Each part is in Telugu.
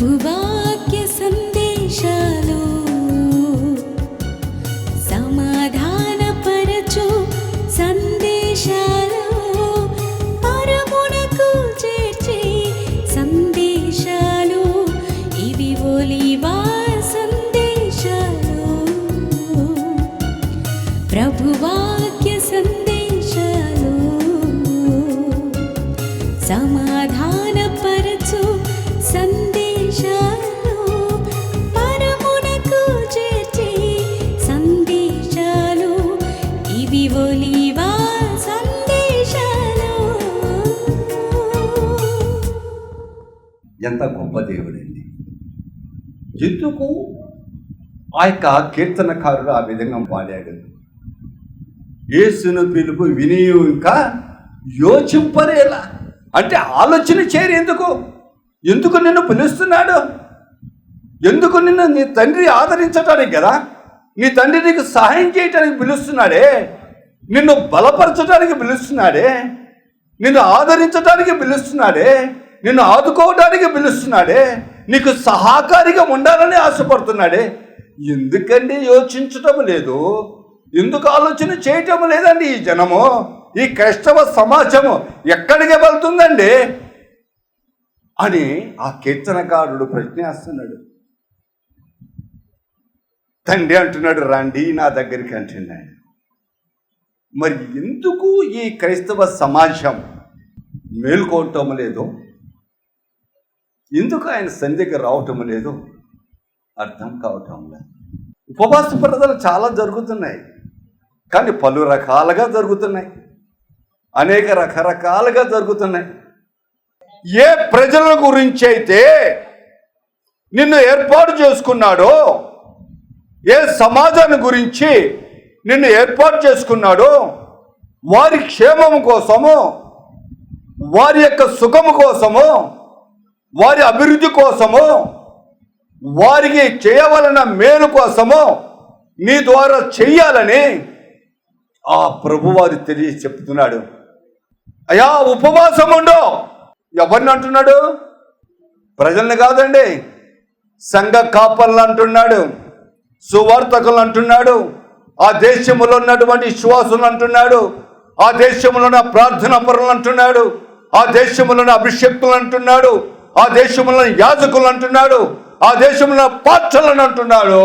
ప్రభువాక్య సందేశాలు సమాధానపరచు సందేశాలు పరమునకు చేర్చే సందేశాలు ఇవి ఒలీవా సందేశాలు. ప్రభువాక్య సందేశాలు సమాధానపరచు సందేశాలు పరమునకు చేర్చే సందేశాలు ఇవి ఒలీవా సందేశాలు. ఎంత గొప్ప దేవుడండి! ఎందుకు ఆ యొక్క కీర్తనకారుడు ఆ విధంగా పాడాడు? యేసును పిలుపు విని ఇంకా యోచింపరేలా అంటే ఆలోచన చేయరు. ఎందుకు నిన్ను పిలుస్తున్నాడు? ఎందుకు నిన్ను నీ తండ్రి ఆదరించడానికి కదా, నీ తండ్రి నీకు సహాయం చేయటానికి పిలుస్తున్నాడే, నిన్ను బలపరచడానికి పిలుస్తున్నాడే, నిన్ను ఆదరించడానికి పిలుస్తున్నాడే, నిన్ను ఆదుకోవడానికి పిలుస్తున్నాడే, నీకు సహకారిగా ఉండాలని ఆశపడుతున్నాడే. ఎందుకండి యోచించటం లేదు? ఎందుకు ఆలోచన చేయటం లేదండి? ఈ జనము, ఈ క్రైస్తవ సమాజము ఎక్కడికి వెళ్తుందండి అని ఆ కీర్తనకారుడు ప్రశ్నిస్తున్నాడు. తండ్రి అంటున్నాడు, రండి నా దగ్గరికి అంటున్నాడు. మరి ఎందుకు ఈ క్రైస్తవ సమాజం మేల్కోవటం లేదు? ఎందుకు ఆయన సన్నిధికి రావటం లేదు? అర్థం కావటం లేదు. ఉపవాస ప్రార్థనలు చాలా జరుగుతున్నాయి, కానీ పలు రకాలుగా జరుగుతున్నాయి, అనేక రకరకాలుగా జరుగుతున్నాయి. ఏ ప్రజల గురించి అయితే నిన్ను ఏర్పాటు చేసుకున్నాడో, ఏ సమాజాన్ని గురించి నిన్ను ఏర్పాటు చేసుకున్నాడో, వారి క్షేమము కోసము, వారి యొక్క సుఖము కోసము, వారి అభివృద్ధి కోసము, వారికి చేయవలన మేలు కోసము నీ ద్వారా చెయ్యాలని ఆ ప్రభువారు తెలియజేసి చెప్తున్నాడు. అయ్యా ఉపవాసం ఉండు. ఎవరిని అంటున్నాడు? ప్రజల్ని కాదండి, సంఘ కాపర్లు అంటున్నాడు, సువార్తకులు అంటున్నాడు, ఆ దేశంలో ఉన్నటువంటి విశ్వాసులు అంటున్నాడు, ఆ దేశంలో ఉన్న ప్రార్థనా పరులు అంటున్నాడు, ఆ దేశంలో ఉన్న అభిషేక్తులు అంటున్నాడు, ఆ దేశంలో యాజకులు అంటున్నాడు, ఆ దేశంలో పాత్రలను అంటున్నాడు.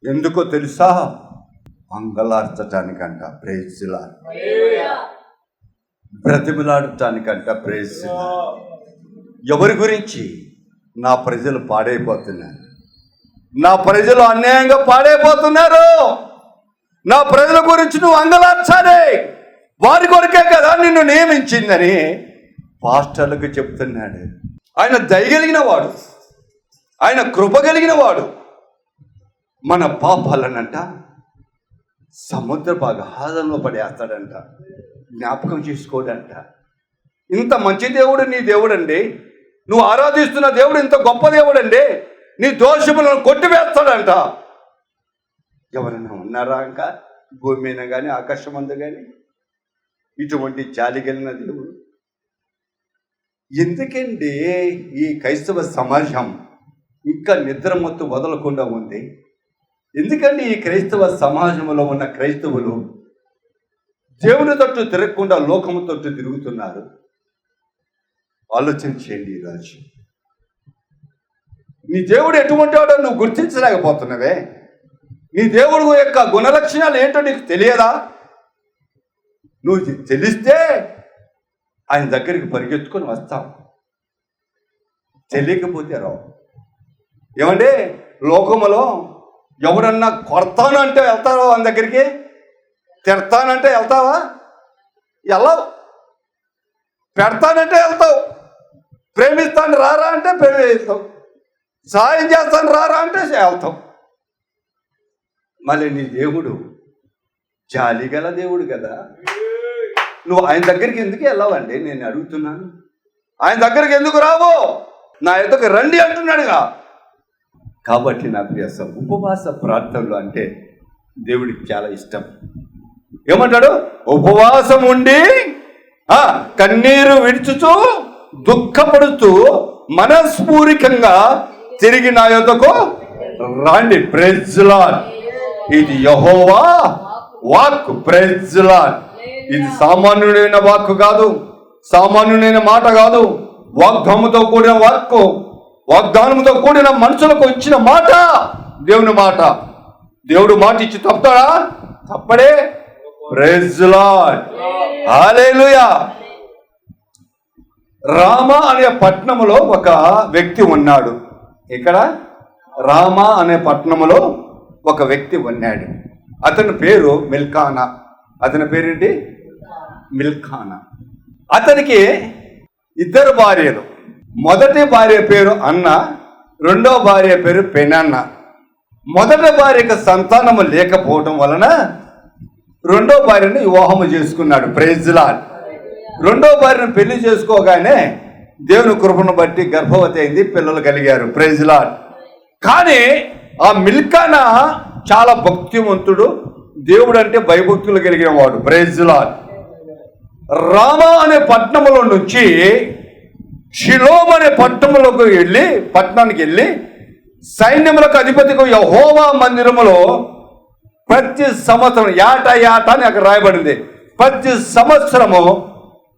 ఎందుకో తెలుసా? మంగళార్చటానికంట, ప్రైజ్ లార్డ్, బ్రతిమలాడటానికంట, ప్రైజ్ లార్డ్. ఎవరి గురించి? నా ప్రజలు పాడైపోతున్నారు, నా ప్రజలు అన్యాయంగా పాడైపోతున్నారు, నా ప్రజల గురించి నువ్వు అంగలార్చాలి, వారి కొరకే కదా నిన్ను నియమించిందని పాస్టర్లకు చెప్తున్నాడు. ఆయన దయగలిగిన వాడు, ఆయన కృప కలిగిన వాడు. మన పాపాలనంట సముద్ర అగాధంలో పడేస్తాడంట, జ్ఞాపకం చేసుకోడంట. ఇంత మంచి దేవుడు నీ దేవుడండి, నువ్వు ఆరాధిస్తున్న దేవుడు ఇంత గొప్ప దేవుడండి, నీ దోషములను కొట్టివేస్తాడంట. ఎవరైనా ఉన్నారా ఇంకా భూమి మీద కానీ ఆకాశం అందు కానీ ఇటువంటి జాలి కలిగిన దేవుడు? ఎందుకండి ఈ క్రైస్తవ సమాజం ఇంకా నిద్ర మొత్తం వదలకుండా ఉంది? ఎందుకండి ఈ క్రైస్తవ సమాజంలో ఉన్న క్రైస్తవులు దేవుని తట్టు తిరగకుండా లోకము తట్టు తిరుగుతున్నారు? ఆలోచన చేయండి. ఈరోజు నీ దేవుడు ఎటువంటి వాడో నువ్వు గుర్తించలేకపోతున్నావే. నీ దేవుడు యొక్క గుణలక్షణాలు ఏంటో నీకు తెలియదా? నువ్వు తెలిస్తే ఆయన దగ్గరికి పరిగెత్తుకొని వస్తావు, తెలియకపోతే రావు. ఏమంటే లోకములో ఎవడన్నా కొడతానంటే వెళ్తావా ఆయన దగ్గరికి? తిడతానంటే వెళ్తావా? వెళ్ళవు. పెడతానంటే వెళ్తావు, ప్రేమిస్తాను రారా అంటే ప్రేమిస్తావు, సాయం చేస్తాను రారా అంటే వెళ్తావు. మళ్ళీ నీ దేవుడు జాలి గల దేవుడు కదా, నువ్వు ఆయన దగ్గరికి ఎందుకు వెళ్ళావండి? నేను అడుగుతున్నాను, ఆయన దగ్గరికి ఎందుకు రావు? నా ఎదుకు రండి అంటున్నాడుగా. కాబట్టి నా ప్రియ ఉపవాస ప్రార్థనలు అంటే దేవుడికి చాలా ఇష్టం. ఏమంటాడు? ఉపవాసం ఉండి కన్నీరు విడుచుతూ దుఃఖపడుతూ మనస్ఫూరికంగా తిరిగి నా యొద్దకు రండి. Praise the lord. ఇది యెహోవా వాక్కు. Praise the lord. ఇది సామాన్యుడైన వాక్కు కాదు, సామాన్యుడైన మాట కాదు. వాగ్దానంతో కూడిన వాక్కు, వాగ్దానంతో కూడిన మనుషులకు ఇచ్చిన మాట, దేవుని మాట. దేవుడు మాట ఇచ్చి తప్పుతాడా? తప్పడే. Praise the Lord. Hallelujah. Ramah అనే పట్టణములో ఒక వ్యక్తి ఉన్నాడు. ఇక్కడ రామ అనే పట్టణములో ఒక వ్యక్తి ఉన్నాడు. అతని పేరు మిల్కానా. అతని పేరేంటి? మిల్కానా. అతనికి ఇద్దరు భార్యలు. మొదటి భార్య పేరు అన్న, రెండో భార్య పేరు పెనన్న. మొదటి భార్యకు సంతానము లేకపోవటం వలన రెండో భార్యను వివాహము చేసుకున్నాడు. Praise the lord. రెండో భార్యను పెళ్లి చేసుకోగానే దేవుని కృపను బట్టి గర్భవతి అయింది, పిల్లలు కలిగారు. Praise the lord. కానీ ఆ మిల్కానా చాలా భక్తివంతుడు, దేవుడు అంటే భయభక్తులు కలిగిన వాడు. Praise the lord. రామ అనే పట్టణంలో నుంచి షిలోమ్ అనే పట్టణానికి వెళ్ళి సైన్యములకు అధిపతిగా యెహోవా మందిరములో ప్రతి సంవత్సరం ఏట అని అక్కడ రాయబడింది. ప్రతి సంవత్సరము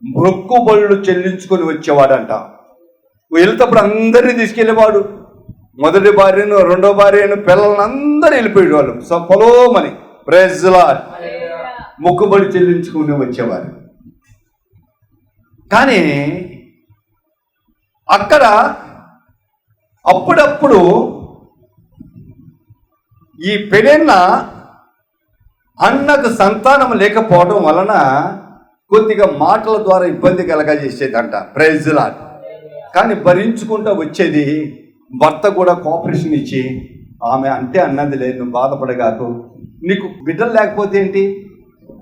మొక్కుబళ్ళు చెల్లించుకొని వచ్చేవాడంట. వెళ్తేప్పుడు అందరినీ తీసుకెళ్ళేవాడు. మొదటి భార్యను, రెండో భార్యను, పిల్లలను అందరూ వెళ్ళిపోయేవాళ్ళు వాళ్ళు పొలోమని. Praise the lord. మొక్కుబడి చెల్లించుకుని వచ్చేవారు. కానీ అక్కడ అప్పుడప్పుడు ఈ పెనెన్న అన్నకు సంతానం లేకపోవడం వలన కొద్దిగా మాటల ద్వారా ఇబ్బంది కలగజేసేదంట. Praise the lord. కానీ భరించుకుంటూ వచ్చేది. భర్త కూడా కోఆపరేషన్ ఇచ్చి, ఆమె అంటే అన్నది లేదు, నువ్వు బాధపడగాకు, నీకు బిడ్డలు లేకపోతే ఏంటి,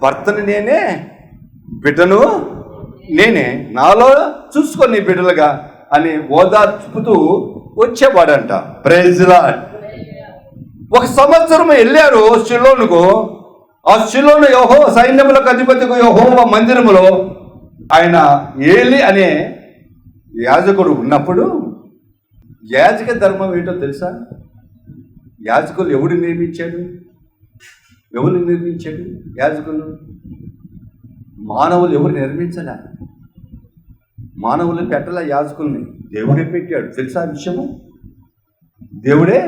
భర్తను నేనే, బిడ్డను నేనే, నాలో చూసుకో నీ బిడ్డలుగా అని ఓదార్చుతూ వచ్చేవాడంట. Praise the Lord. ఒక సంవత్సరం వెళ్ళారు షిలోనుకు. ఆ షిలోను సైన్యములకు అధిపతిగా యెహోవా మందిరములో ఆయన ఏలి అనే యాజకుడు ఉన్నప్పుడు, యాజక ధర్మం ఏంటో తెలుసా? యాజకులు ఎవడు నిర్మించాడు? యాజకులు మానవులు ఎవరు నిర్మించలే. మానవులు పెట్టలే యాజకుల్ని, దేవుడే పెట్టాడు. తెలుసా విషయము? దేవుడే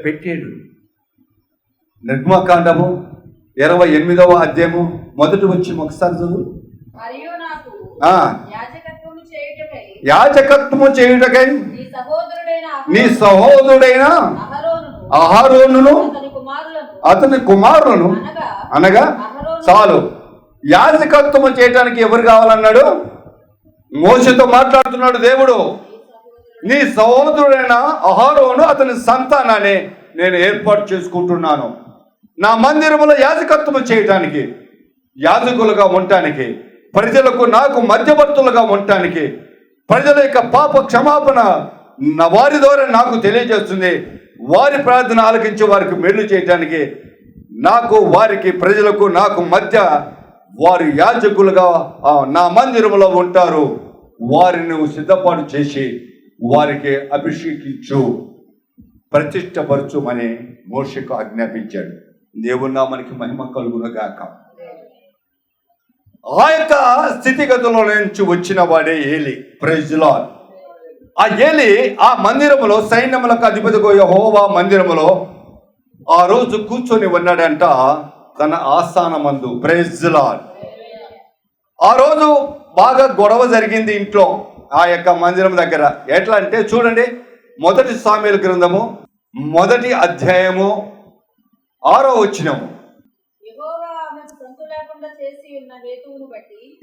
పెట్టాడు. నిర్గమకాండము 28వ అధ్యాయము మొదటి వచ్చి ఒకసారి చదువు. యాజకత్వము చేయుటకై నీ సహోదరుడైన అహరోనును అతని కుమారులను అనగా చాలు. యాజకత్వము చేయటానికి ఎవరు కావాలన్నాడు? మోషేతో మాట్లాడుతున్నాడు దేవుడు. నీ సహోదరుడైన అహరోను అతని సంతానాన్ని నేను ఏర్పాటు చేసుకుంటున్నాను నా మందిరములో యాజకత్వము చేయటానికి, యాజకులుగా ఉండటానికి, ప్రజలకు నాకు మధ్యవర్తులుగా ఉండటానికి, ప్రజల యొక్క పాప క్షమాపణ వారి ద్వారా నాకు తెలియజేస్తుంది. వారి ప్రార్థన ఆలకించి వారికి మేలు చేయటానికి, నాకు వారికి ప్రజలకు నాకు మధ్య వారు యాజకులుగా నా మందిరములో ఉంటారు. వారిని సిద్ధపాటు చేసి వారికి అభిషేకించు, ప్రతిష్టపరచుమని మోషేకు ఆజ్ఞాపించాడు. దేవుని నామానికి మహిమ కలుగునుగాక. ఆ యొక్క స్థితిగతుల నుంచి వచ్చిన వాడే ఏలి. Praise the lord. ఆ ఏలి ఆ మందిరములో సైన్యములకు అధిపతిగా యెహోవా మందిరములో ఆ రోజు కూర్చొని ఉన్నాడంట తన ఆస్థానమందు. Praise the lord. ఆ రోజు బాగా గొడవ జరిగింది ఇంట్లో, ఆ యొక్క మందిరం దగ్గర. ఎట్లా అంటే చూడండి, మొదటి సామెల గ్రంథము 1వ అధ్యాయము 6వ వచనము.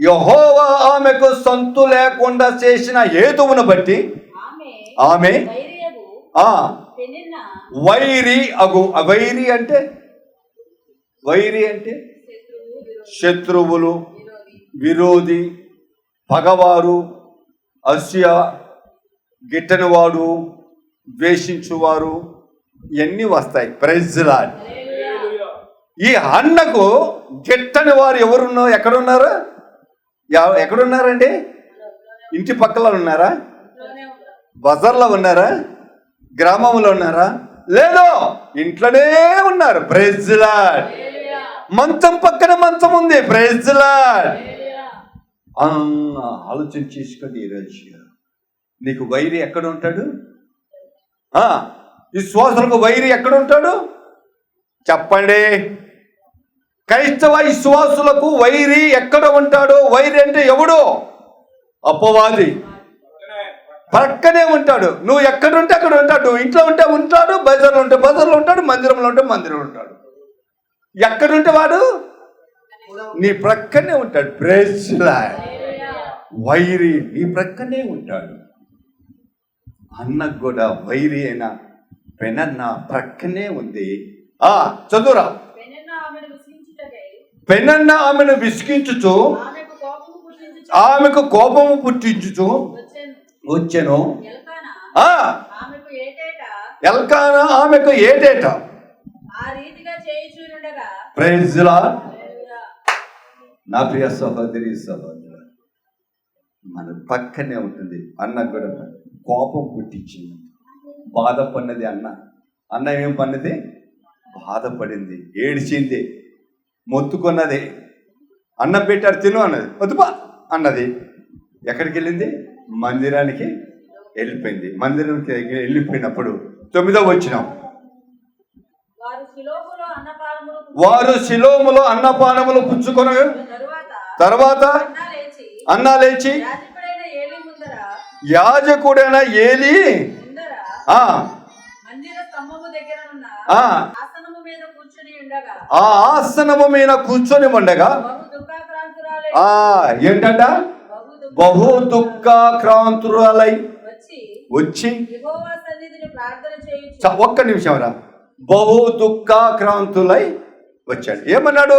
యెహోవా ఆమెకు సంతు లేకుండా చేసిన హేతువును బట్టి ఆమె వైరి అంటే శత్రువులు, విరోధి, పగవారు, అసూయ, గిట్టనివాడు, ద్వేషించువారు, ఇవన్నీ వస్తాయి. Praise the lord. ఈ అన్నకు గిట్టని వారు ఎక్కడున్నారండి? ఇంటి పక్కల ఉన్నారా? బజార్లో ఉన్నారా? గ్రామంలో ఉన్నారా? లేదు, ఇంట్లోనే ఉన్నారు. Praise lord. మంచం పక్కన మంచం ఉంది. Praise lord. ఆలోచన చేసుకోండి. ఈరోజు నీకు వైరి ఎక్కడ ఉంటాడు? విశ్వాసులకు వైరి ఎక్కడ ఉంటాడు చెప్పండి? క్రైస్తవ విశ్వాసులకు వైరి ఎక్కడ ఉంటాడు? వైరి అంటే ఎవడు? అపవాది. పక్కనే ఉంటాడు. నువ్వు ఎక్కడుంటే అక్కడ ఉంటాడు. నువ్వు ఇంట్లో ఉంటే ఉంటాడు, బజార్లో ఉంటే బజార్లో ఉంటాడు, మందిరంలో ఉంటే మందిరంలో ఉంటాడు. ఎక్కడుంటే వాడు నీ ప్రక్కనే ఉంటాడు. Praise Lord. వైరి నీ ప్రక్కనే ఉంటాడు. అన్నకు కూడా వైరి అయినా పెనన్న ప్రక్కనే ఉంది. చదువురా. పెనన్న ఆమెను విసిగించుచు ఆమెకు కోపము పుట్టించుచు వచ్చెను. ఎల్కానా ఆమెకు ఏటేట. Praise lord. నా ప్రియ సహోదరి సహోదరు, మన పక్కనే ఉంటుంది. అన్నకు కూడా కోపం పుట్టించింది. బాధపడినది అన్న ఏం పన్నది? బాధపడింది, ఏడిచింది, మొత్తుకున్నది. అన్నం పెట్టాడు, తిను అన్నది, వద్దుపా అన్నది. ఎక్కడికి వెళ్ళింది? మందిరానికి వెళ్ళిపోయింది. మందిరానికి వెళ్ళిపోయినప్పుడు 9వ వచనం, వారు శిలోములో అన్నపానములు పుచ్చుకొన తర్వాత అన్నా లేచి యాజకుడైన ఏలి ఆ ఆసనము మీద కూర్చొని ఉండగా ఏంటంట? బహు దుఃఖాక్రాంతురాలై వచ్చి, ఒక్క నిమిషం రా. బహు దుఃఖాక్రాంతులై వచ్చాడు. ఏమన్నాడు?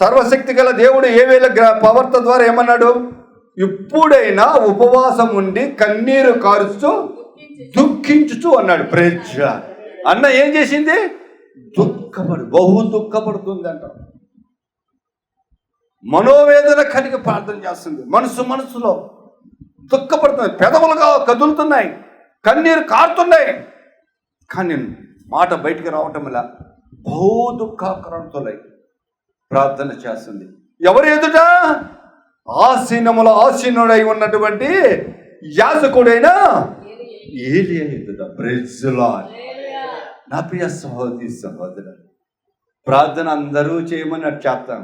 సర్వశక్తి గల దేవుడు ఏవేళ ప్రవర్త ద్వారా ఏమన్నాడు? ఇప్పుడైనా ఉపవాసం ఉండి కన్నీరు కారుస్తూ దుఃఖించుతూ అన్నాడు. ప్రేక్ష అన్న ఏం చేసింది? బహు దుఃఖపడుతుంది అంట. మనోవేదన కలిగి ప్రార్థన చేస్తుంది. మనసులో దుఃఖపడుతుంది. పెదవులుగా కదులుతున్నాయి, కన్నీరు కారుతున్నాయి, కానీ మాట బయటికి రావటం ఇలా బహు దుఃఖాక్రాంతులై ప్రార్థన చేస్తుంది. ఎవరు ఎదుట? ఆసీనుడై ఉన్నటువంటి యాజకుడైన ఏలి ఎదుట. Praise lord. నా ప్రియ సహోదరి సహోదరు, ప్రార్థన అందరూ చేయమని చేస్తాం.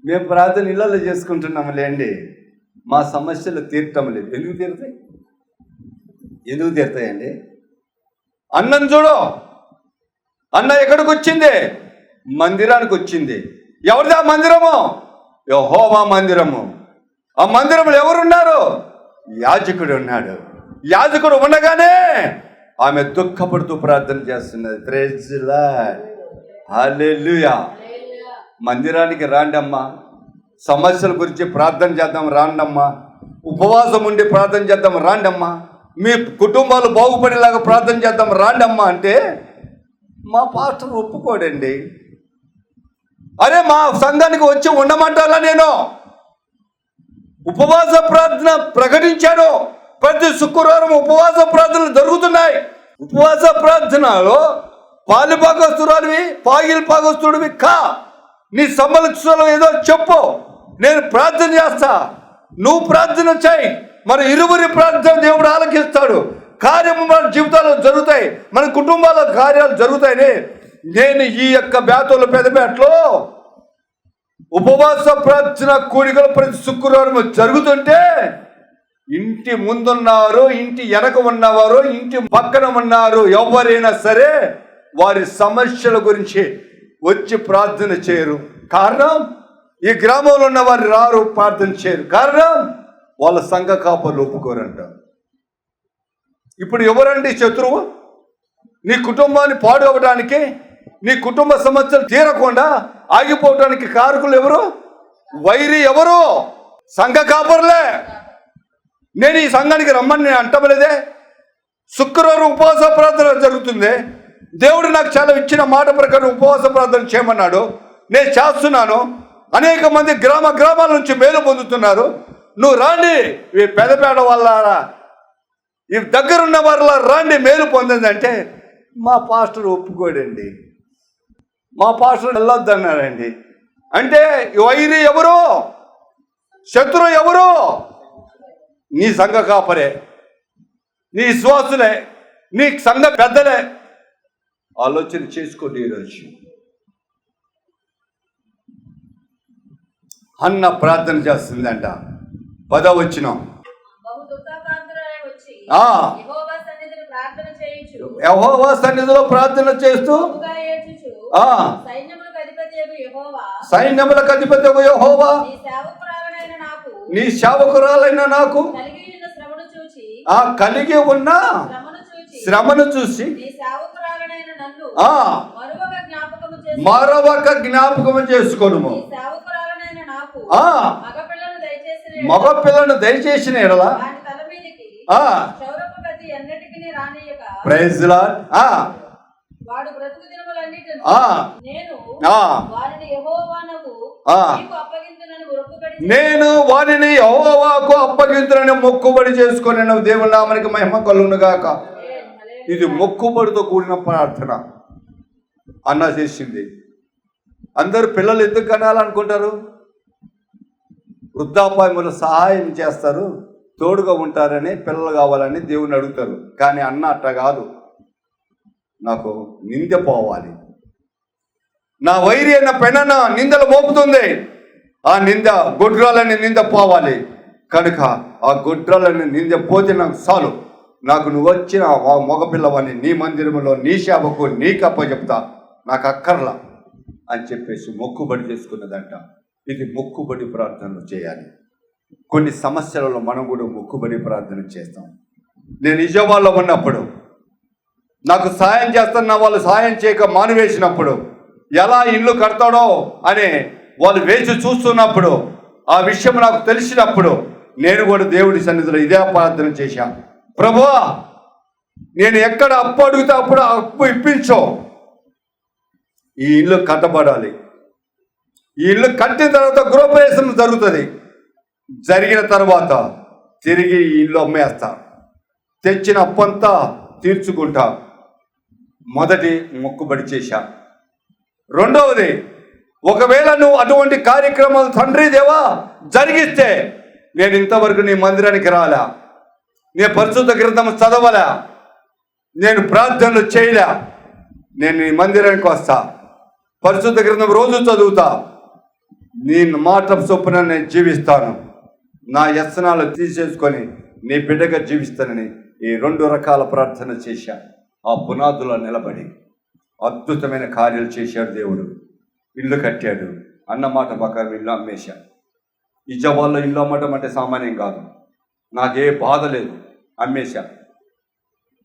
మేము ప్రార్థన ఇళ్ళలో చేసుకుంటున్నాము లేండి. మా సమస్యలు తీర్చడం లేదు. ఎందుకు తీరుతాయండి? అన్నం చూడు. అన్న ఎక్కడికి వచ్చింది? మందిరానికి వచ్చింది. ఎవరిది ఆ మందిరము? యెహోవా మందిరము. ఆ మందిరంలో ఎవరున్నారు? యాజకుడు ఉన్నాడు. యాజకుడు ఉండగానే ఆమె దుఃఖపడుతూ ప్రార్థన చేస్తున్నది. Praise Lord. హల్లెలూయా. మందిరానికి రాండమ్మా, సమస్యల గురించి ప్రార్థన చేద్దాం రాండమ్మా, ఉపవాసం ఉండి ప్రార్థన చేద్దాం రాండమ్మా, మీ కుటుంబాలు బాగుపడేలాగా ప్రార్థన చేద్దాం రాండమ్మా అంటే మా పాస్టర్ ఒప్పుకోడండి. అరే మా సంఘానికి వచ్చి ఉండమంటారా? నేను ఉపవాస ప్రార్థన ప్రకటించాను. ప్రతి శుక్రవారం ఉపవాస ప్రార్థనలు జరుగుతున్నాయి. ఉపవాస ప్రార్థనలో పాలుపాగస్తురాలివి, పాగిలిపాగస్తుడివి కా. నీ సమస్యలో ఏదో చెప్పు, నేను ప్రార్థన చేస్తా, నువ్వు ప్రార్థన చేయి. మన ఇరువురి ప్రార్థన దేవుడు ఆలకిస్తాడు. కార్యము మన జీవితాల్లో జరుగుతాయి, మన కుటుంబాల కార్యాలు జరుగుతాయని నేను ఈ యొక్క బేతోలు పెదపేటలో ఉపవాస ప్రార్థన కూడికలు ప్రతి శుక్రవారం జరుగుతుంటే ఇంటి ముందున్నారు, ఇంటి వెనక ఉన్నవారు, ఇంటి పక్కన ఉన్నారు, ఎవరైనా సరే వారి సమస్యల గురించి వచ్చి ప్రార్థన చేయరు. కారణం ఈ గ్రామంలో ఉన్న వారు రారు, ప్రార్థన చేయరు. కారణం వాళ్ళ సంఘ కాపర్లు ఒప్పుకోరంట. ఇప్పుడు ఎవరండి శత్రువు? నీ కుటుంబాన్ని పాడు అవ్వడానికి, నీ కుటుంబ సమస్యలు తీరకుండా ఆగిపోవడానికి కారకులు ఎవరు? వైరి ఎవరు? సంఘ కాపర్లే. నేను ఈ సంఘానికి రమ్మని నేను అంటలేదే. శుక్రవారం ఉపవాస ప్రార్థన జరుగుతుంది. దేవుడు నాకు చాలా ఇచ్చిన మాట ప్రకారం ఉపవాస ప్రార్థన చేయమన్నాడు, నేను చేస్తున్నాను. అనేక మంది గ్రామాల నుంచి మేలు పొందుతున్నారు. నువ్వు రాండి, పెదపేట వాళ్ళారా, ఈ దగ్గరున్న వారిలా రండి మేలు పొందండి అంటే మా పాస్టర్ ఒప్పుకోడండి, మా పాస్టర్ వెళ్ళొద్దన్నాడండి. అంటే వైరి ఎవరు, శత్రువు ఎవరు? నీ సంఘ కాపరే, నీ విశ్వాసులే, నీ సంఘ పెద్దలే. ఆలోచన చేసుకోండి. ఈరోజు అన్న ప్రార్థన చేస్తుందంట. 10వ వచనం, యెహోవా సన్నిధిలో ప్రార్థన చేస్తూ సైన్యములకు అధిపతి యెహోవా నీ సేవకురాలైన నాకు కలిగి ఉన్న శ్రమను చూసి మరొక జ్ఞాపకము చేసుకొను. మగ పిల్లను దయచేసిన ఎడల ప్రైజ్ లార్డ్ నేను వారిని యెహోవాకు అప్పగింతునని మొక్కుబడి చేసుకొని దేవుని నామానికి మహిమ కలుగును గాక. ఇది మొక్కుబడితో కూడిన ప్రార్థన అన్న చేసింది. అందరూ పిల్లలు ఎందుకు కనాలనుకుంటారు? వృద్ధాప్యములు సహాయం చేస్తారు, తోడుగా ఉంటారని, పిల్లలు కావాలని దేవుని అడుగుతారు. కానీ అన్న అట్ట కాదు, నాకు నింద పోవాలి, నా వైరి అయిన పెనన నిందలు మోపుతుంది, ఆ నింద గొడ్రాలని నింద పోవాలి. కనుక ఆ గొడ్రాలని నింద పోతే నాకు చాలు, నాకు నువ్వు వచ్చిన మగపిల్లవాడిని నీ మందిరంలో నీ సేవకు నీకు అప్పచెప్తా, నాకు అక్కర్లా అని చెప్పేసి మొక్కుబడి చేసుకున్నదంట. ఇది మొక్కుబడి ప్రార్థనలు చేయాలి. కొన్ని సమస్యలలో మనం కూడా మొక్కుబడి ప్రార్థన చేస్తాం. నేను నిజవాళ్ళలో ఉన్నప్పుడు నాకు సాయం చేస్తున్న వాళ్ళు సాయం చేయక మానివేసినప్పుడు, ఎలా ఇల్లు కడతాడో అని వాళ్ళు వేచి చూస్తున్నప్పుడు, ఆ విషయం నాకు తెలిసినప్పుడు నేను కూడా దేవుడి సన్నిధిలో ఇదే ప్రార్థన చేశాను. ప్రభువా, నేను ఎక్కడ అప్పు అడిగితే అప్పుడు అప్పు ఇప్పించో, ఈ ఇల్లు కట్టబడాలి. ఈ ఇల్లు కట్టిన తర్వాత గృహప్రవేశం జరుగుతుంది. జరిగిన తర్వాత తిరిగి ఈ ఇల్లు అమ్మేస్తా, తెచ్చిన అప్పంతా తీర్చుకుంటా. మొదటి మొక్కుబడి చేశా. రెండవది, ఒకవేళ నువ్వు అటువంటి కార్యక్రమాలు తండ్రి దేవా జరిగిస్తే నేను ఇంతవరకు నీ మందిరానికి రాలా, నేను పరిశుద్ధ గ్రంథం చదవలే, నేను ప్రార్థనలు చేయలే, నేను నీ మందిరానికి వస్తా, పరిశుద్ధ గ్రంథం రోజు చదువుతా, నీ మాట చొప్పున నేను జీవిస్తాను, నా వ్యసనాలు తీసేసుకొని నీ బిడ్డగా జీవిస్తానని ఈ 2 రకాల ప్రార్థన చేశా. ఆ పునాదులో నిలబడి అద్భుతమైన కార్యాలు చేశాడు దేవుడు. ఇల్లు కట్టాడు. అన్నమాట ప్రకారం ఇల్లు అమ్మేశా. ఈ జవాల్లో ఇల్లు అమ్మటం అంటే సామాన్యం కాదు. నాకే బాధ లేదు, అమ్మేశా.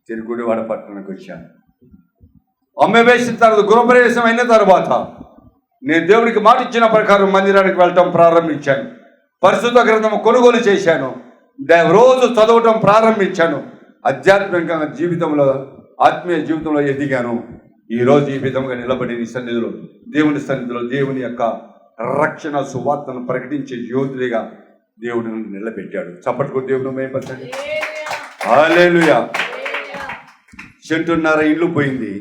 తిరిగి గుడివాడ పట్టణానికి వచ్చాను. అమ్మేసిన తర్వాత గృహప్రవేశం అయిన తర్వాత నేను దేవుడికి మాట ఇచ్చిన ప్రకారం మందిరానికి వెళ్ళటం ప్రారంభించాను. పరిశుద్ధ గ్రంథం కొనుగోలు చేశాను. రోజు చదవటం ప్రారంభించాను. ఆధ్యాత్మికంగా జీవితంలో, ఆత్మీయ జీవితంలో ఎదిగాను. ఈరోజు ఈ విధంగా నిలబడి నీ సన్నిధిలో, దేవుని సన్నిధిలో దేవుని యొక్క రక్షణ సువార్తను ప్రకటించే యోధుడిగా దేవుడు నిలబెట్టాడు. చప్పట్లు దేవుడు మేపచ్చండి. హల్లెలూయా. 1.5 సెంటు ఇల్లు పోయింది.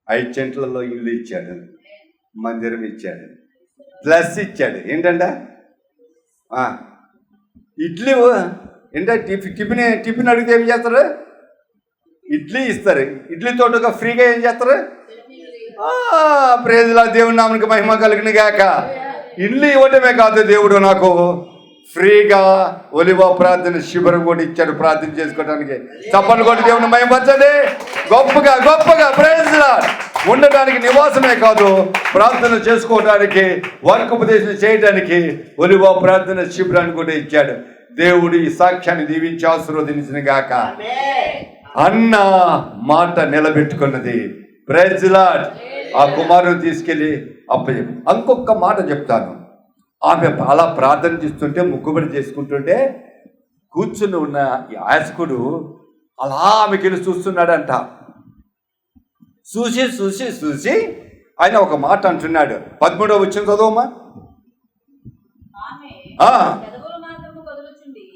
5 సెంట్లలో ఇల్లు ఇచ్చాడు, మందిరం ఇచ్చాడు, ప్లస్ ఇచ్చాడు. ఏంటంటే ఇడ్లీ ఏంటంటే టిఫిన్ అడిగితే ఏం చేస్తారు? ఇడ్లీ ఇస్తారు. ఇడ్లీ తోటగా ఫ్రీగా ఏం చేస్తారు? ప్రేజలా దేవుని నామానికి మహిమ కలిగిన గాక. ఇడ్లీ ఇవ్వటమే కాదు, దేవుడు నాకు ఫ్రీగా ఒలివ ప్రార్థన శిబిరం కూడా ఇచ్చాడు ప్రార్థన చేసుకోవడానికి. చప్పట్లు కొట్టి దేవుని మహిమపరచండి. గొప్పగా గొప్పగా ప్రేజలా ఉండడానికి నివాసమే కాదు, ప్రార్థన చేసుకోవడానికి, వాక్యోపదేశం చేయడానికి ఒలివ ప్రార్థన శిబిరాన్ని కూడా ఇచ్చాడు. దేవుడు ఈ సాక్ష్యాన్ని దీవించి ఆశీర్వదించిన గాక. అన్న మాట నిలబెట్టుకున్నది. Praise lord. ఆ కుమారుని తీసుకెళ్ళి అప్పచెప్పి. ఇంకొక మాట చెప్తాను. ఆమె అలా ప్రార్థన చేస్తుంటే, మొక్కుబడి చేసుకుంటుంటే, కూర్చుని ఉన్న యాజకుడు అలా ఆమెకెళ్ళి చూస్తున్నాడంట. చూసి చూసి చూసి ఆయన ఒక మాట అంటున్నాడు. 13వ వచనం చదవమ్మా.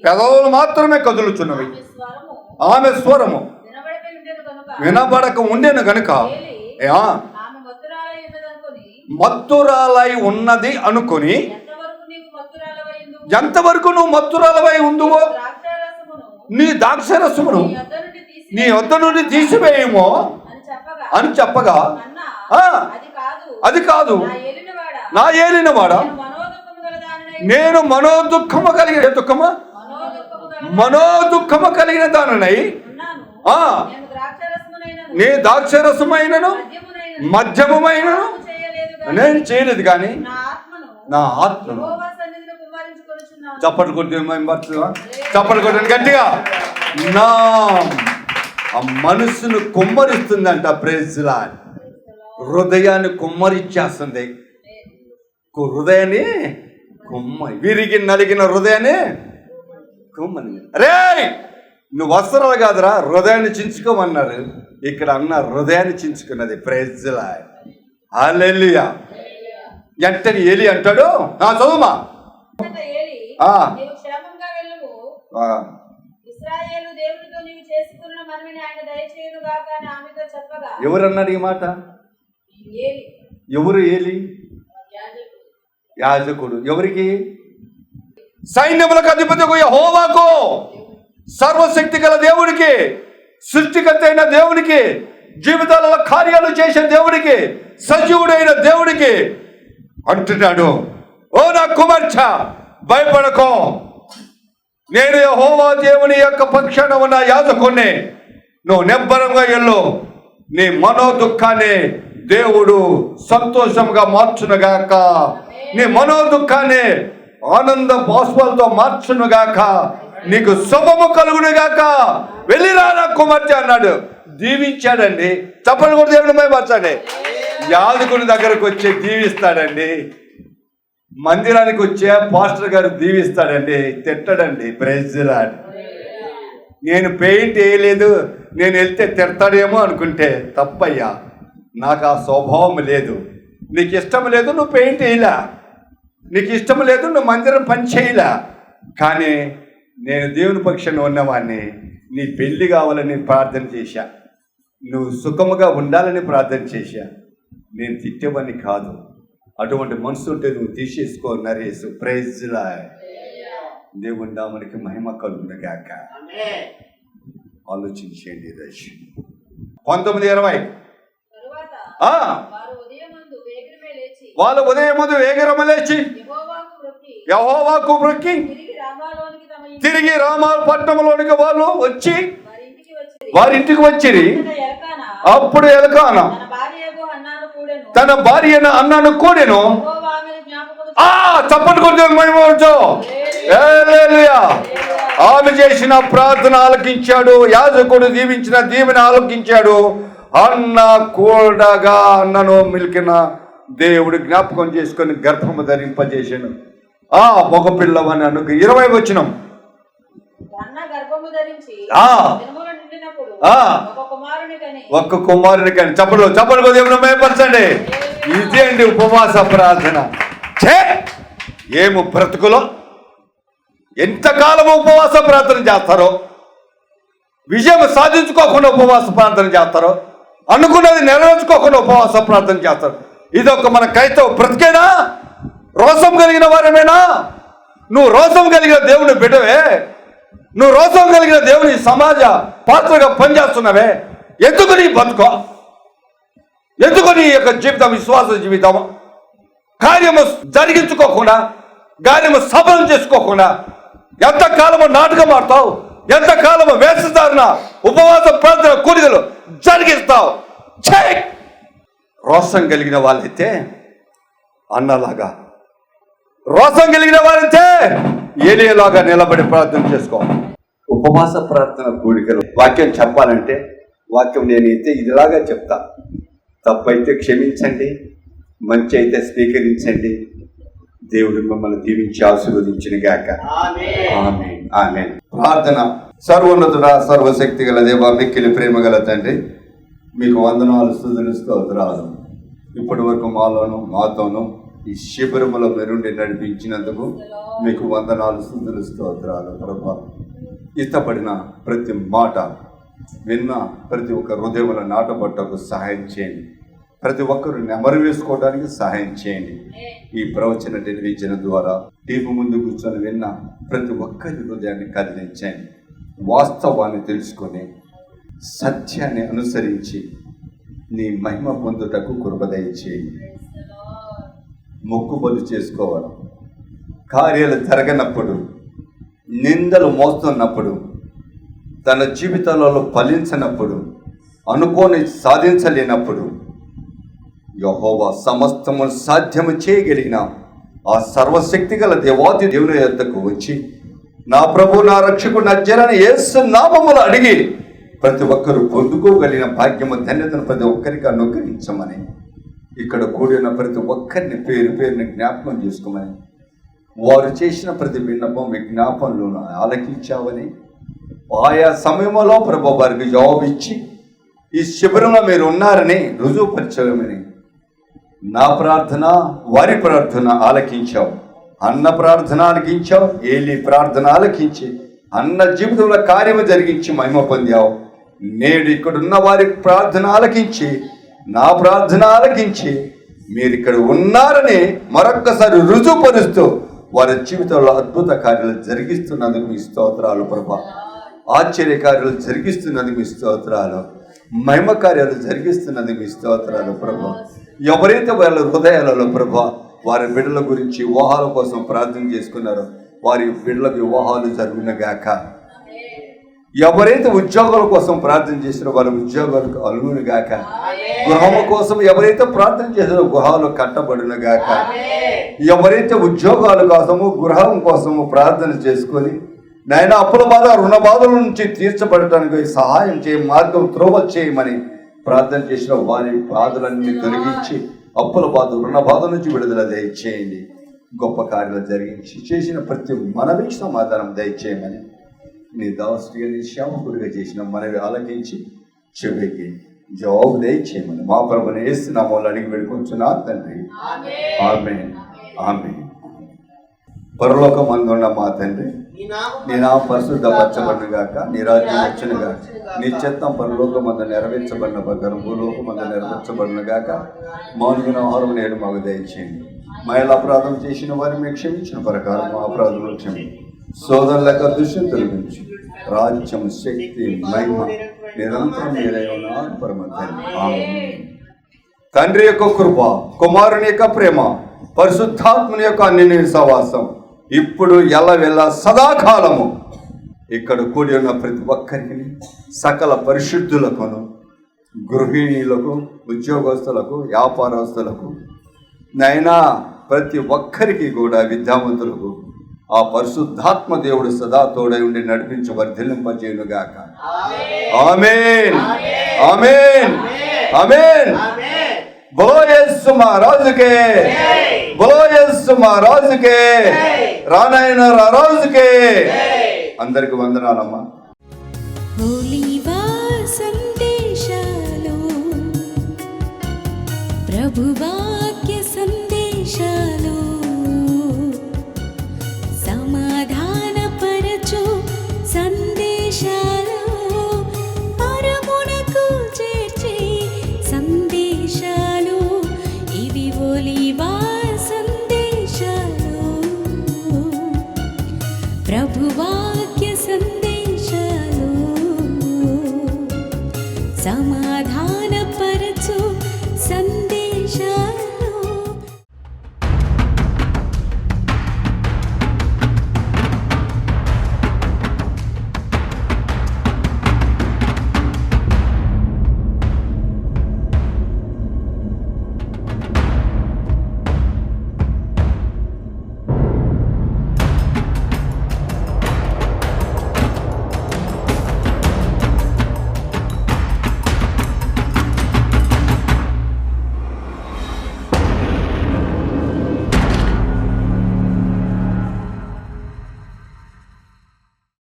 పెదవులు మాత్రమే కదులుచున్నవి, ఆమె స్వరము వినబడక ఉండేను గనుక మత్తురాలై ఉన్నది అనుకొని ఎంతవరకు నువ్వు మత్తురాలవై ఉందువో నీ ద్రాక్షరసమును నీ వద్ద నుండి తీసివేయమో అని చెప్పగా అది కాదు నా ఏలినవాడా, నేను మనోదుఖము కలిగిన మనోదుఖము కలిగిన దానినై నీ ద్రాక్షరసమైనను మధ్యమైనను నేను చేయలేదు కానీ నా ఆత్మను చప్పట్లు కొట్టాను గట్టిగా నా ఆ మనసును కుమ్మరిస్తుందంట. Praise lord. హృదయాన్ని కుమ్మరిచ్చేస్తుంది. హృదయాన్ని విరిగి నలిగిన హృదయాన్ని కుమ్మరి. రే నువ్వు వస్త్రాలు కాదురా హృదయాన్ని చించుకోమన్నారు. ఇక్కడ అన్న హృదయాన్ని చించుకున్నది. Praise Lord. హల్లెలూయా. ఎంటని ఏలి అంటాడు, చదువుమా. ఎవరన్నాడు ఈ మాట? ఎవరు ఏలి? యాజకుడు. ఎవరికి? సైన్యములకు అధిపతికి యెహోవాకు, సర్వశక్తి గల దేవుడికి, సృష్టికర్త అయిన దేవుడికి, జీవితాలలో కార్యాలు చేసే దేవుడికి, సజీవుడైన దేవుడికి అంటున్నాడు, ఓ నా కుమార్చ భయపడకో, నేను యెహోవా దేవుని యొక్క పక్షాన ఉన్న యాజకుణ్ణి. నువ్వు నిబ్బరంగా వెళ్ళు. నీ మనోదుఖాన్ని దేవుడు సంతోషంగా మార్చునుగాక. నీ మనోదుఖాన్ని ఆనంద బాష్పాలతో మార్చునుగాక. నీకు శుభము కలుగునుగాక. వెళ్ళిరా నా కుమార్తె అన్నాడు. దీవించాడండి. చప్పట్లు కూడా దేవుని భయపరచండి. యాజకుని దగ్గరకు వచ్చి దీవిస్తాడండి. మందిరానికి వచ్చే పాస్టర్ గారు దీవిస్తాడండి, తిట్టడండి. Praise Lord. నేను పెయింట్ వేయలేదు, నేను వెళ్తే తిడతాడేమో అనుకుంటే తప్పయ్యా. నాకు ఆ స్వభావం లేదు. నీకు ఇష్టం లేదు, నువ్వు పెయింట్ వేయలా. నీకు ఇష్టం లేదు, నువ్వు మందిరం పని చేయలా. కానీ నేను దేవుని పక్షాన ఉన్నవాడిని. నీ పెళ్లి కావాలని ప్రార్థన చేశా, నువ్వు సుఖముగా ఉండాలని ప్రార్థన చేశా. నేను తిట్టేవాడిని కాదు. అటువంటి మనసు ఉంటే నువ్వు తీసేసుకో నరేసు. Praise lord. దేవుని నామమునకి మహిమ కలుగునుగాక. ఆలోచించండి. 19:20 వాళ్ళు ఉదయం ముందు వేగిరమ లేచి యెహోవాకు మొక్కి తిరిగి రామాలు పట్టణంలోనికి వాళ్ళు వచ్చి వారి ఇంటికి వచ్చిరి. అప్పుడు ఎల్కానా తన భార్య అయిన అన్నాను కూడెను. చప్పట్లు కొడుతూ మహిమవచ్చు. హల్లెలూయా. ఆమె చేసిన ప్రార్థన ఆలకించాడు. యాజకుడు దీవించిన దీవెన ఆలకించాడు. అన్న కూడగా అన్నను మిలికిన దేవుడు జ్ఞాపకం చేసుకొని గర్భము ధరింపజేసాను. మగ పిల్లవని అను 20 వచనం. ఒక్క కుమారుని కానీ చప్పట్లు దేవుని భయపరచండి. ఇదే అండి ఉపవాస ప్రార్థన. ఏము బ్రతుకులో ఎంతకాలము ఉపవాస ప్రార్థన చేస్తారో, విజయం సాధించుకోకుండా ఉపవాస ప్రార్థన చేస్తారో, అనుకున్నది నెరవేర్చుకోకుండా ఉపవాస ప్రార్థన చేస్తారు. ఇది ఒక మన క్రైస్తవ బ్రతికేనా? రోషం కలిగిన వారమేనా? నువ్వు రోషం కలిగిన దేవుని బిడ్డవే, నువ్వు రోషం కలిగిన దేవుని సమాజ పాత్రగా పనిచేస్తున్నావే. ఎందుకు నీ బతుకో? ఎందుకు నీ యొక్క జీవితం విశ్వాస జీవితం కార్యము జరిగించుకోకుండా, కార్యము సఫలం చేసుకోకుండా ఎంతకాలము నాటకం ఆడతావు? ఎంతకాలము వేషధారణ ఉపవాస ప్రార్థన కూడికలు జరిగిస్తావు? రోషం కలిగిన వాళ్ళైతే అన్నలాగా, రోషం కలిగిన వాళ్ళైతే ఏలియాలాగా నిలబడి ప్రార్థన చేసుకో. ఉపవాస ప్రార్థన కూడికలు వాక్యం చెప్పాలంటే వాక్యం నేనైతే ఇదిలాగా చెప్తా. తప్పైతే క్షమించండి, మంచి అయితే స్వీకరించండి. దేవుడు మిమ్మల్ని దీవించి ఆశీర్వదించిన గాక. ఆమేన్. ఆమేన్. ప్రార్థన. సర్వోన్నతుడా, సర్వశక్తి గల దేవా, మిక్కిలి ప్రేమ గల తండ్రి, మీకు వందనాలు, స్తుతులు, స్తోత్రాలు. ఇప్పటి వరకు మాతోనూ ఈ శిబిరములో మెరుండి నడిపించినందుకు మీకు వందనాలు, స్తుతులు, స్తోత్రాలు. ప్రభా, ఇష్టపడిన ప్రతి మాట విన్న ప్రతి ఒక్క హృదయంలో నాటబట్టకు సహాయం చేయండి. ప్రతి ఒక్కరు నెమరు వేసుకోవడానికి సహాయం చేయండి. ఈ ప్రవచన టెలివిజన్ ద్వారా టీవీ ముందు కూర్చొని విన్న ప్రతి ఒక్కరి హృదయాన్ని కదిలించండి. వాస్తవాన్ని తెలుసుకొని సత్యాన్ని అనుసరించి నీ మహిమ పొందుటకు కృప దయచేయండి. మొక్కుబడులు చేసుకోవాలి. కార్యాలు జరగనప్పుడు, నిందలు మోస్తున్నప్పుడు, తన జీవితాలలో ఫలించనప్పుడు, అనుకోని సాధించలేనప్పుడు యెహోవా సమస్తము సాధ్యము చేయగలిగిన ఆ సర్వశక్తి గల దేవాది దేవుని యొద్దకు వచ్చి, నా ప్రభు నా రక్షకుడు నా జనని యేసు నామములో అడిగి ప్రతి ఒక్కరూ పొందుకోగలిగిన భాగ్యము ధన్యతను ప్రతి ఒక్కరికి అనుగ్రహించమని, ఇక్కడ కూడిన ప్రతి ఒక్కరిని పేరు పేరుని జ్ఞాపకం చేసుకోమని, వారు చేసిన ప్రతి విన్నపం విజ్ఞాపనలను ఆలకించావని, ఆయా సమయంలో ప్రభు వారికి జవాబు ఇచ్చి ఈ శిబిరంలో మీరు ఉన్నారని రుజువుపరచమని, నా ప్రార్థన వారి ప్రార్థన ఆలకించావు. అన్న ప్రార్థన ఆలకించావు, ఏలి ప్రార్థన ఆలకించి అన్న జీవితంలో కార్యము జరిగించి మహిమ పొందావు. నేడు ఇక్కడున్న వారి ప్రార్థన ఆలకించి నా ప్రార్థన ఆలకించి మీరు ఇక్కడ ఉన్నారని మరొక్కసారి రుజువుపరుస్తూ వారి జీవితంలో అద్భుత కార్యాలు జరిగిస్తున్నందుకు మీ స్తోత్రాలు ప్రభా. ఆశ్చర్య కార్యాలు జరిగిస్తున్నందుకు మీ స్తోత్రాలు. మహిమ కార్యాలు జరిగిస్తున్నందుకు మీ స్తోత్రాలు ప్రభా. ఎవరైతే వాళ్ళ హృదయాలలో ప్రభా వారి బిడ్డల గురించి వివాహాల కోసం ప్రార్థన చేసుకున్నారో వారి బిడ్డలకు వివాహాలు జరుగునగాక. ఎవరైతే ఉద్యోగాల కోసం ప్రార్థన చేసినారో వారి ఉద్యోగాలకు అలుగునుగాక. గృహం కోసం ఎవరైతే ప్రార్థన చేశారో గృహాలు కట్టబడునుగాక. ఎవరైతే ఉద్యోగాల కోసము గృహం కోసము ప్రార్థన చేసుకొని నాయన అప్పుల బాధ రుణ బాధల నుంచి తీర్చబడటానికి సహాయం చేయ మార్గం త్రోవ చేయమని ప్రార్థన చేసిన వారి బాధలన్నీ తొలగించి అప్పుల బాధ రుణ బాధ నుంచి విడుదల దయచేయండి. గొప్ప కార్యాలు జరిగించి చేసిన ప్రతి మనవి సమాధానం దయచేయమని నీ దాసుడిగా నీ సేవకుడిగా చేసిన మనవి ఆలకించి చెవికి జవాబు దయచేయమని మా ప్రభుని యేసు నామములో అడిగి వేడుకొంచున్నా తండ్రి. ఆమేన్. ఆమేన్. పరలోకమందున్న మా తండ్రి, నీ నామం పరిశుద్ధపరచబడునుగాక, నీ రాజ్యం వచ్చునుగాక, నీ చిత్తం పరలోకమందు నెరవేర్చబడిన ప్రకారం భూలోకమందు నెరవేర్చబడునుగాక. మౌనిగిన ఆహారం నేడు మాకు దయచేయండి. మహిళ అపరాధం చేసిన వారిని మేము క్షమించిన ప్రకారం మా అపరాధులు క్షమి. సోదరులకు దృశ్యం తొలగించి రాజ్యం శక్తి మహిమ నిరంతరం మీరై ఉన్నారు పరమ తండ్రి. ఆమేన్. తండ్రి యొక్క కృప, కుమారుని యొక్క ప్రేమ, పరిశుద్ధాత్మని యొక్క అన్యోన్య సహవాసం ఇప్పుడు ఎల్లవేళ సదాకాలము ఇక్కడ కూడి ఉన్న ప్రతి ఒక్కరికి, సకల పరిశుద్ధులకును, గృహిణీలకు, ఉద్యోగస్తులకు, వ్యాపారస్తులకు, నైనా ప్రతి ఒక్కరికి కూడా విద్యావంతులకు ఆ పరిశుద్ధాత్మ దేవుడు సదా తోడై ఉండి నడిపించి వర్ధిల్లింపజేయునుగాక. ఆమేన్. ఆమేన్. ఆమేన్. బోలో యేసు మహారాజుకే, బోలో యేసు మహారాజుకే, రానైన రాజుకే. అందరికి వందనాలమ్మా. ఒలీవా సందేశాలు, ప్రభువాక్య సందేశాలు.